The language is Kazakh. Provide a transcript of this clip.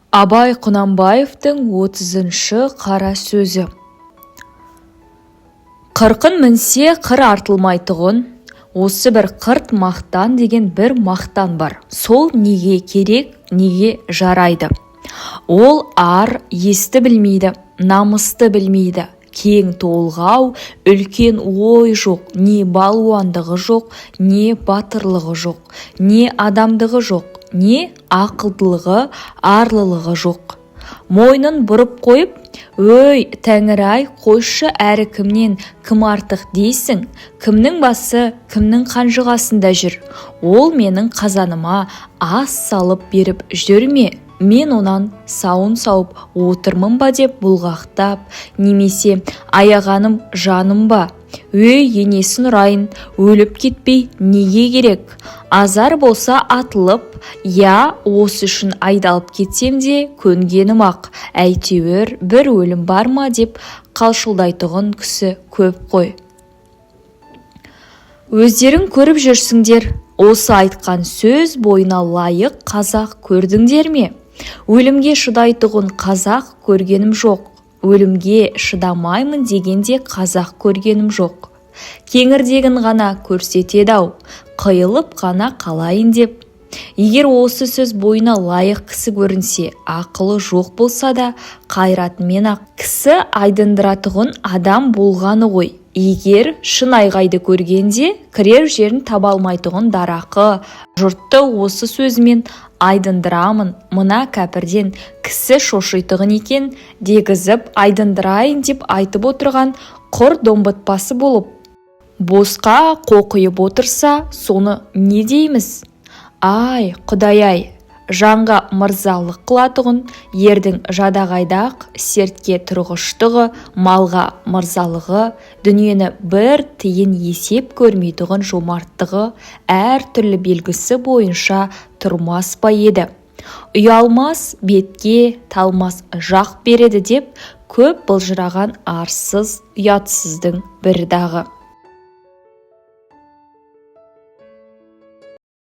Абай Құнанбаевтың 30-шы қара сөзі. Қырқын мінсе қыр артылмайтұғын, осы бір қырт мақтан деген бір мақтан бар. Сол неге керек, неге жарайды? Ол ар есті білмейді, намысты білмейді. Кең толғау, үлкен ой жоқ, не балуандығы жоқ, не батырлығы жоқ, не адамдығы жоқ, не ақылдылығы, арлылығы жоқ. Мойнын бұрып қойып, өй, Тәңір-ай, қойшы әрі кімнен кім артық дейсің? Кімнің басы, кімнің қанжығасында жүр? Ол менің қазаныма ас салып беріп жүр ме? Мен онан сауын сауып отырмын ба деп бұлғақтап, немесе аяғаным жаным ба? Өй, енесін ұрайын, өліп кетпей неге керек? Азар болса атылып, я осы үшін айдалып кетсем де көнгенім ақ, әйтеуір бір өлім бар ма деп қалшылдайтұғын кісі көп қой. Өздерің көріп жүрсіңдер, осы айтқан сөз бойына лайық қазақ көрдіңдер ме? Өлімге шыдайтұғын қазақ көргенім жоқ. Өлімге шыдамаймын дегенде қазақ көргенім жоқ. Кеңірдегін ғана көрсетеді-ау, қиылып ғана қалайын деп. Егер осы сөз бойына лайық кісі көрінсе, ақылы жоқ болса да, қайратымен ақ кісі айдындыратұғын адам болғаны ғой. Егер шын айғайды көргенде, кірер жерін таба алмайтұғын дарақы, жұртты осы сөзімен айдындырамын, мына кәпірден кісі шошитығын екен, дегізіп айдындырайын деп айтып отырған құр домбытпасы болып, босқа қоқиып отырса, соны не дейміз? Ай, Құдай-ай, жанға мырзалық қылатұғын, ердің жадағайдақ сертке тұрғыштығы, малға мырзалығы, дүниені бір тиын есеп көрмейтұғын жомарттығы әр түрлі белгісі бойынша тұрмас па еді. Ұялмас бетке талмас жақ береді деп көп былжыраған арсыз, ұятсыздың бір дағы.